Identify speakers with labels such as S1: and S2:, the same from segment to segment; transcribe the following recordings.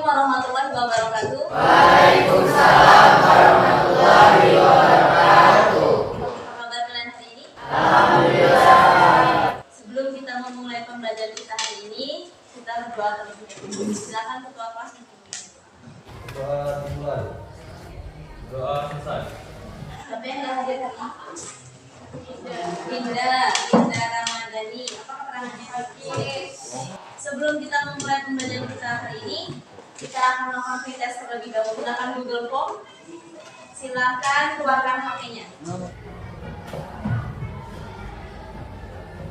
S1: warahmatullahi wabarakatuh.
S2: Waalaikumsalam warahmatullahi wabarakatuh.
S1: Apa kabar kalian hari ini?
S2: Alhamdulillah.
S1: Sebelum kita memulai pembelajaran kita hari ini, kita berdoa terlebih dahulu. Silakan ketua kelas.
S3: Doa dimulai. Doa selesai.
S1: Siapa yang nggak hadir hari ini? Dinda Ramadhani. Apa keterangannya? Sebelum kita memulai pembelajaran kita hari ini, kita akan melakukan tes terlebih dahulu. Gunakan Google Form. Silakan keluarkan HP-nya.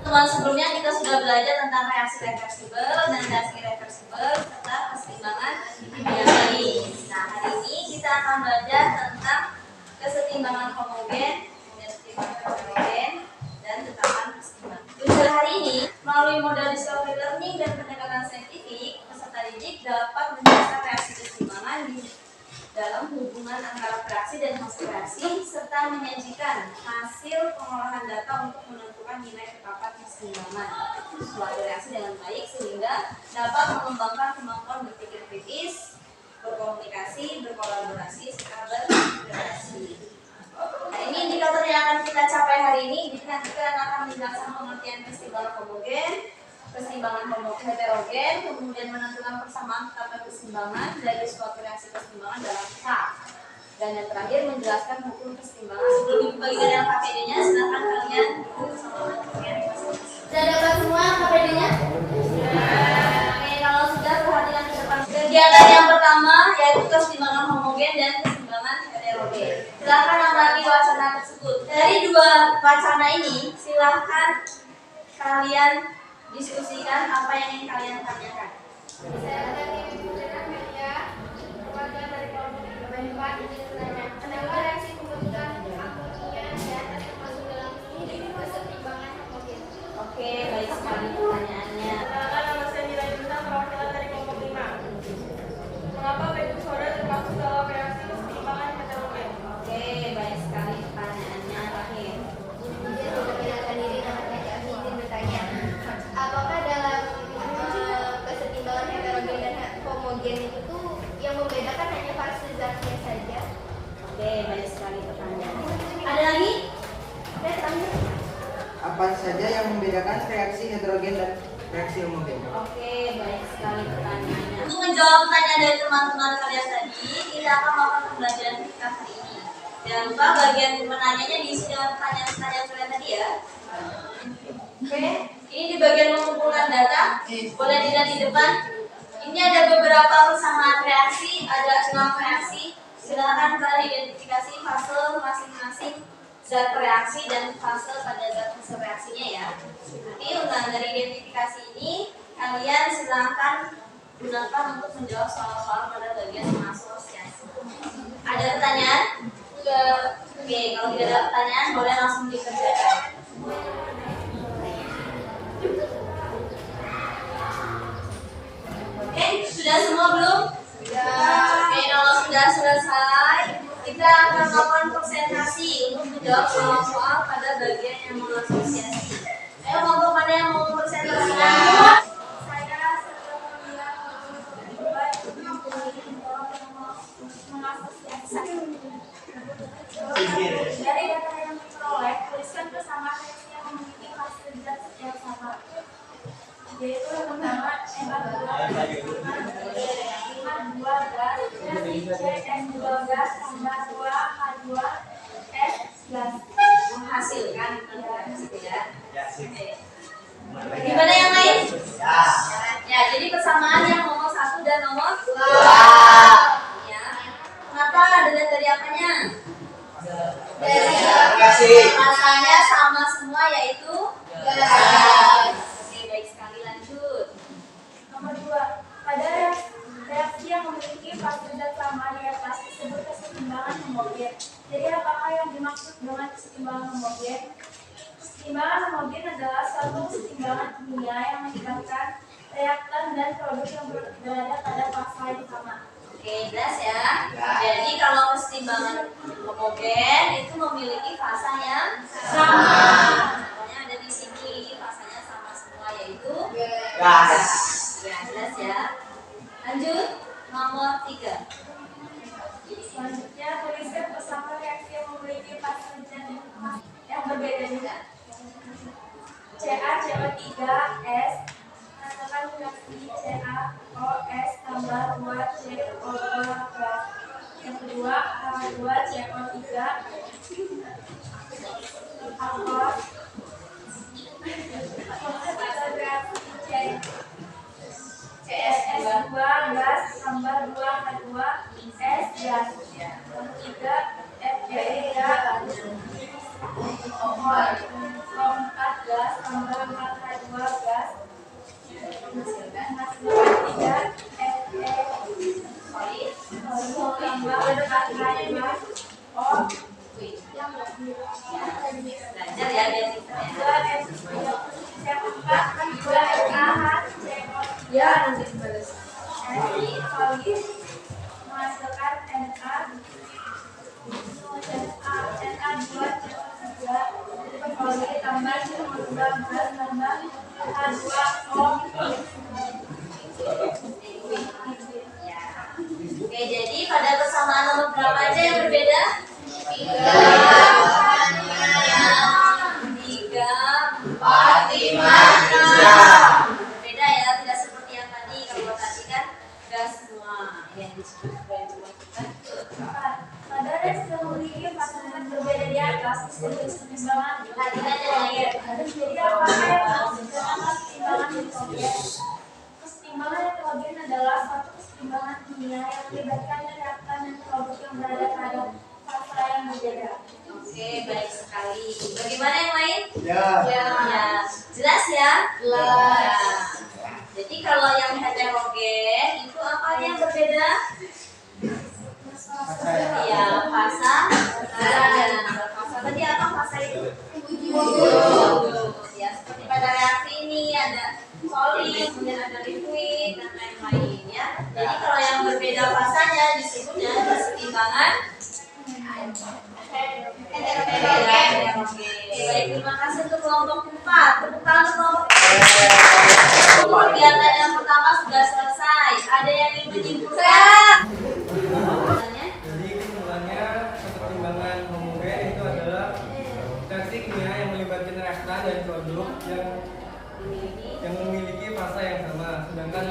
S1: Teman sebelumnya kita sudah belajar tentang reaksi reversibel dan reaksi reversibel serta keseimbangan biologis. Nah, hari ini kita akan belajar tentang kesetimbangan homogen, kesetimbangan heterogen, dan tetapan keseimbangan. Tujuan hari ini, melalui modal discovery learning dan pendekatan saintifik, peserta didik dapat menjelaskan reaksi keseimbangan di dalam hubungan antara reaksi dan hasil reaksi, serta menyajikan hasil pengolahan data untuk menentukan nilai tetapan keseimbangan suatu reaksi dengan baik sehingga dapat mengembangkan kemampuan berpikir kritis, berkomunikasi, berkolaborasi, serta berinteraksi. Nah, ini indikator yang akan kita capai hari ini. Jadi nanti kalian akan menjelaskan pengertian keseimbangan homogen, keseimbangan heterogen, kemudian menentukan persamaan tetapan keseimbangan dari suatu reaksi keseimbangan dalam K. Dan yang terakhir menjelaskan hukum keseimbangan. Sebelum dibagikan yang KPD-nya, silakan kalian duduk sama kalian masing-masing. Sudah dapat semua KPD-nya? Oke, kalau sudah perhatikan ke depan. Kegiatan yang pertama yaitu keseimbangan homogen dan keseimbangan heterogen. Silakan amati wacana tersebut. Dari dua wacana ini, silakan kalian diskusikan apa yang ingin kalian tanyakan.
S4: Saya tadi menggunakan media keluarga dari kelompok 3/4 ingin bertanya, kenapa reaksi pembentukan amonia dan masuk dalam ini keseimbangan homogen?
S1: Oke, baik sekali pertanyaannya.
S5: Silakan nama saya nilai bintang perwakilan dari kelompok 5. Mengapa baking soda termasuk dalam reaksi keseimbangan heterogen?
S1: Oke, baik sekali pertanyaannya. Terakhir.
S4: Kemudian memperkenalkan diri namanya kami ingin bertanya, apakah dalam keseimbangan heterogen dan homogen itu tuh yang membedakan hanya fase zatnya saja?
S1: Oke, baik sekali pertanyaannya. Ada lagi? Oke, terakhir.
S6: Apa saja yang membedakan reaksi heterogen dan reaksi homogen?
S1: Oke, baik sekali pertanyaannya. Untuk menjawab pertanyaan dari teman-teman kalian tadi, kita akan melakukan pembelajaran kita hari ini. Jangan lupa bagian penanyanya diisi dengan pertanyaan-pertanyaan kalian tadi ya. Oke, ini di bagian mengumpulkan data. Boleh dilihat di depan. Ini ada beberapa persamaan reaksi, ada 6 reaksi. Silakan kalian identifikasi fase masing-masing zat reaksi dan fase pada zat hasil reaksinya ya. Nanti dari identifikasi ini kalian silakan gunakan untuk menjawab soal-soal pada bagian asosiasi. Ada pertanyaan? Oke, kalau tidak ada pertanyaan boleh langsung dikerjakan. Oke, sudah semua belum? Oke, kalau sudah selesai, kita akan melakukan presentasi untuk menjawab soal-soal pada bagian yang mengasosiasi. Ayo, kelompok mana yang mau presentasikan?
S4: Saya setelah mengambil mengasosiasi dari data yang diperoleh, tuliskan persamaan reaksi yang memiliki hasil zat yang sama, yaitu yang pertama N2 gas, CN2 gas tambah 2 H2S gas
S1: Menghasilkan gitu ya. Oke. Gimana yang lain? Ya, jadi persamaan yang nomor 1 dan nomor 2. Ya. Kenapa? Dilihat dari apanya? Dari rasanya sama semua yaitu gas. Oke, baik sekali, lanjut.
S4: Nomor 2, pada reaksi yang memiliki fase zat sama di atas disebut keseimbangan homogen. Jadi apakah yang dimaksud dengan keseimbangan homogen? Keseimbangan homogen adalah suatu keseimbangan kimia yang menyebabkan reaktan dan produk yang berada pada fase yang sama.
S1: Oke, jelas ya. Jadi kalau keseimbangan homogen itu memiliki fasa yang sama. Contohnya ada di sini, fasanya sama semua yaitu gas. Ya, jelas ya. Lanjut, nomor 3.
S4: Selanjutnya, tuliskan bersama reaksi yang memiliki fase zat yang berbeda juga. CaCO3S hasilkan reaksi CaOS tambah 2CO2 gas. Yang kedua, H2CO3 alkohol hasil reaksi CS2 gas tambah 2H2S gas. Yang ketiga, Fe3 O4 gas tambah 4H2 gas. Menghasilkan Fe tambah 4H2O.
S1: Belajar ya biar pintar ya.
S4: Yang keempat, 2NaHCO.
S1: Ya, nanti dibalas.
S4: Solid menghasilkan Na2CO3 solid tambah 12 tambah H2O.
S1: Ya. Oke, jadi pada persamaan nomor berapa aja yang berbeda? 3, 4, 5, 6. Berbeda ya, tidak seperti yang tadi. Kalau tadi kan gas semua yang disebut sebagai
S4: Pada reaksi yang memiliki fase zat berbeda di atas disebut keseimbangan.
S1: tadi kan yang lain.
S4: Jadi apakah yang dimaksud dengan keseimbangan nitrogen? Keseimbangan nitrogen adalah suatu keseimbangan kimia yang melibatkan reaktan dan produk yang berada pada fase yang berbeda.
S1: Oke, baik sekali. Bagaimana yang lain?
S6: Ya.
S1: Ya, jelas ya? Jelas. Jadi kalau yang heterogen itu apa yang berbeda? Ya, fasa. Fasa tadi apa fasa itu? Ya, seperti pada reaksi ini ada solid, kemudian ada liquid dan lain-lain ya. Jadi kalau yang berbeda fasanya disebutnya keseimbangan heterogen. Baik, terima kasih untuk kelompok 4. Tepuk tangan untuk kelompok 4. Untuk kegiatan yang pertama sudah selesai. Ada yang ingin menyimpulkan?
S3: Jadi kesimpulannya kesetimbangan homogen itu adalah reaksi kimia yang melibatkan reaktan dan produk yang memiliki fasa yang sama. Sedangkan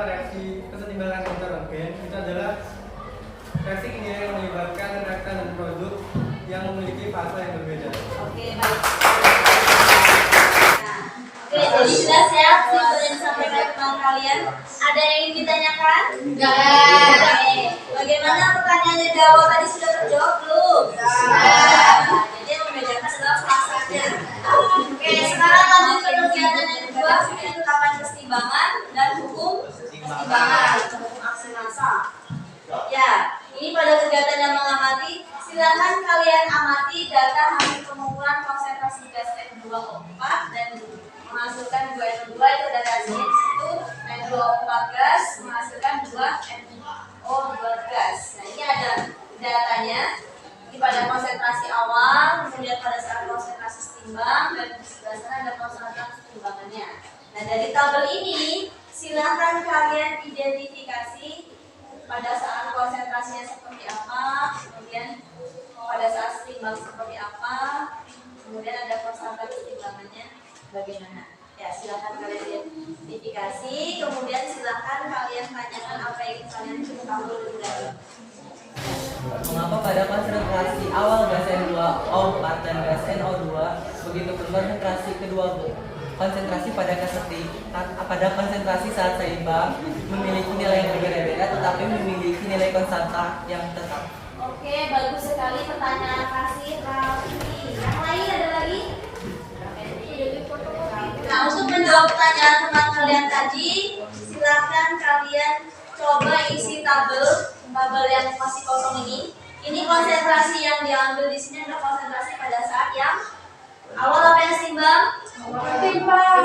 S3: reaksi kesetimbangan heterogen itu adalah reaksi kimia yang melibatkan reaktan dan produk yang memiliki fasa yang berbeda.
S1: Oke, baik. Oke, jadi jelas ya kesimpulan yang disampaikan teman kalian. Ada yang ingin ditanyakan? Oke. Bagaimana pertanyaannya di awal tadi sudah terjawab belum? Jadi yang membedakan adalah fasanya. Oke, sekarang lanjut ke kegiatan yang kedua, penetapan keseimbangan dan hukum keseimbangan atau hukum aksi massa. Ya, ini pada kegiatan yang mengamati, silakan kalian amati data hasil pengumpulan konsentrasi gas N2O4 dan menghasilkan 2NO2 itu data hasilnya di situ. N2O4 gas menghasilkan 2NO2 gas. Nah, ini ada datanya. Ini pada konsentrasi awal, kemudian pada saat konsentrasi setimbang, dan di sebelah sana ada konsentrasi timbangannya. Nah, dari tabel ini silakan kalian identifikasi pada saat konsentrasinya seperti apa, kemudian pada saat setimbang seperti apa, kemudian ada konsentrasi timbangannya bagaimana. Ya, silakan kalian identifikasi, kemudian silakan kalian tanyakan apa yang kalian tahu lebih lanjut.
S7: Mengapa pada konsentrasi awal gas N2O4 dan gas NO2 begitu konsentrasi kedua konsentrasi pada konsentrasi saat seimbang memiliki nilai yang berbeda-beda tetapi memiliki nilai konstanta yang tetap?
S1: Oke, bagus sekali pertanyaan kasih Raffi. Yang lain ada lagi? Nah, untuk menjawab pertanyaan teman kalian tadi, silakan kalian coba isi tabel yang masih kosong ini. Ini konsentrasi yang diambil di sini adalah konsentrasi pada saat yang awal apa yang setimbang?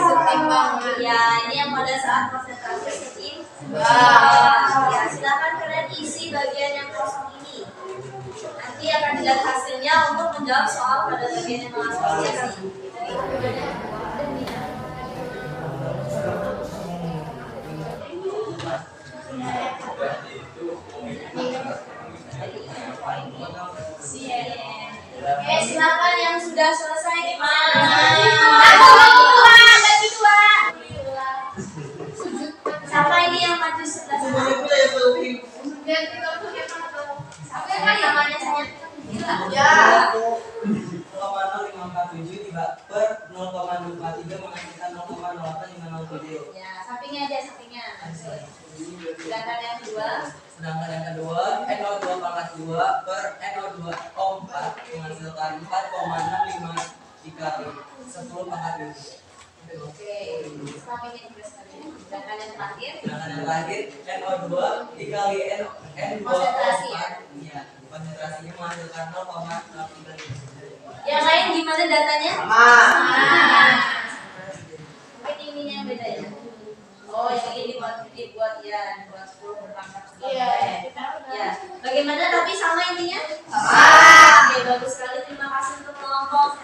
S1: Setimbang. Ya, ini yang pada saat konsentrasi setimbang. Ya, silakan kalian isi bagian yang kosong ini. Nanti akan dilihat hasilnya untuk menjawab soal pada bagian yang mengasosiasi. Sampingnya aja, sampingnya. Sedangkan yang kedua,
S7: NO2 pangkat 2 per NO2O4 menghasilkan 4,65 dikali 10 pangkat 2.
S1: oke, sampingnya juga sekalian. Sedangkan yang terakhir,
S7: NO2 dikali N2O4
S1: konsentrasi ya.
S7: iya, konsentrasinya menghasilkan 0,65.
S1: Yang lain gimana datanya?
S6: Sama.
S1: Mungkin ininya yang beda ya. Oh, yang ini dibuat ya, buat 10 berpangkat 10.
S5: Iya.
S1: Ya. Bagaimana tapi sama intinya?
S6: Sama.
S1: Oke, bagus sekali. Terima kasih untuk kelompok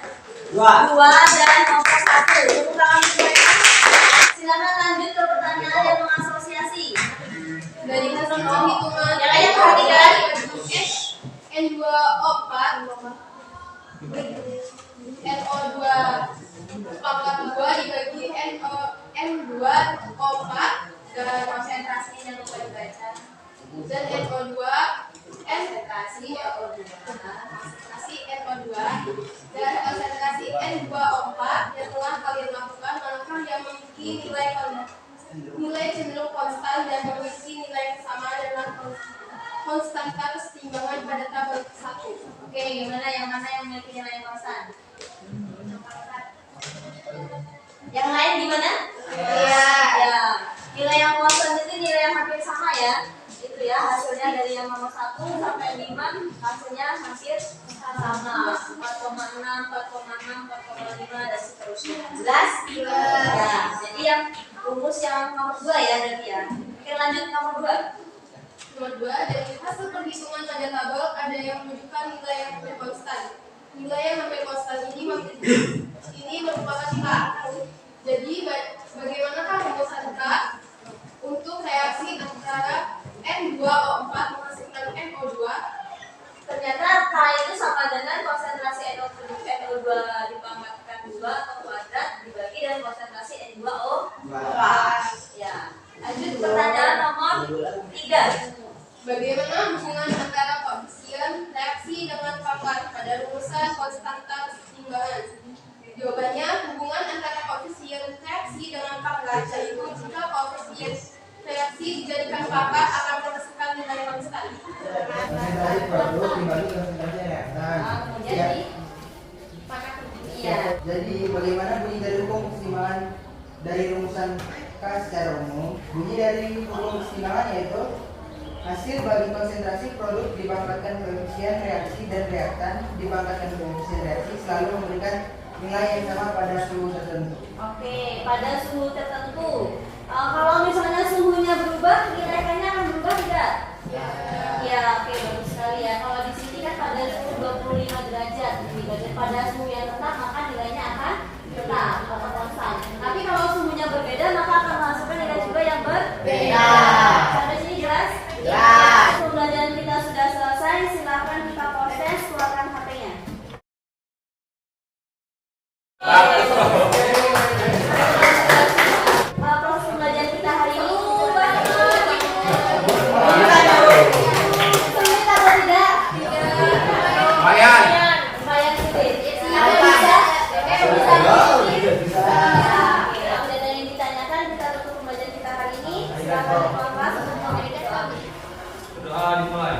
S6: 2.
S1: 2 dan kelompok 1. Tepuk tangan untuk mereka. Silakan lanjut ke pertanyaan yang mengasosiasi.
S5: Dari hasil penghitungan
S1: Yang lainnya perhatikan.
S5: N2O4 NO2 pangkat 2 dibagi N2O4 dan
S1: Konsentrasinya jangan lupa dibaca.
S5: dan NO2
S1: Konsentrasi NO2.
S5: konsentrasi NO2 dan konsentrasi N2O4 yang telah kalian lakukan, manakah yang memiliki nilai cenderung konstan dan memiliki nilai kesamaan dengan konstanta kesetimbangan pada tabel 1.
S1: Oke, gimana yang mana yang memiliki nilai konstan? Yang lain gimana?
S5: Iya.
S1: Ya. Nilai yang konstan itu nilai yang hampir sama ya. Itu ya hasilnya dari yang nomor 1 sampai 5 hasilnya hampir sama. 4,6, 4,6, 4,5 dan seterusnya. Jelas? Ya. Jadi yang rumus yang nomor 2 ya berarti ya. Oke, lanjut nomor 2.
S5: Nomor 2, dari hasil perhitungan pada tabel ada yang menunjukkan nilai yang hampir konstan. Nilai yang hampir konstan ini merupakan K. Jadi bagaimanakah rumusan K untuk reaksi antara N2O4 menghasilkan NO2?
S1: Ternyata K itu sama dengan konsentrasi NO2 dipangkatkan 2 atau kuadrat dibagi dengan konsentrasi N2O4. Ya. Lanjut pertanyaan nomor 3.
S5: Bagaimana hubungan antara koefisien reaksi dengan pangkat pada rumusan konstanta kesetimbangan? Jawabannya, hubungan antara koefisien reaksi dengan pangkat yaitu jika koefisien reaksi dijadikan pangkat akan menghasilkan nilai konstan.
S6: Konsentrasi produk dibagi konsentrasi reaktan.
S1: Kemudian
S6: Ya.
S1: di pangkat iya.
S6: Jadi bagaimana bunyi dari hukum kesetimbangan dari rumusan K secara umum? Bunyi dari hukum kesetimbangan yaitu hasil bagi konsentrasi produk dipangkatkan koefisien reaksi dan reaktan dipangkatkan koefisien reaksi selalu memberikan nilai yang sama pada suhu tertentu.
S1: Oke, pada suhu tertentu. Kalau misalnya suhunya berubah, nilai K-nya akan berubah tidak? Ya, oke, bagus sekali ya. Kalau di sini kan pada suhu 25 derajat, pada suhu yang tetap maka nilainya akan tetap atau konstan. Tapi kalau suhunya berbeda maka akan menghasilkan nilai juga yang berbeda. Sampai sini jelas?
S6: Jelas.
S1: Pembelajaran kita sudah selesai. Silakan kita proses, keluarkan HP-nya. Proses pembelajaran kita hari ini sulit atau tidak?
S2: Lumayan.
S1: Lumayan sulit. Siapa yang bisa? Oke, apa data yang ditanyakan kita tutup pembelajaran kita hari ini. Silakan keluar kelas untuk mengajukan.
S3: Doa dimulai.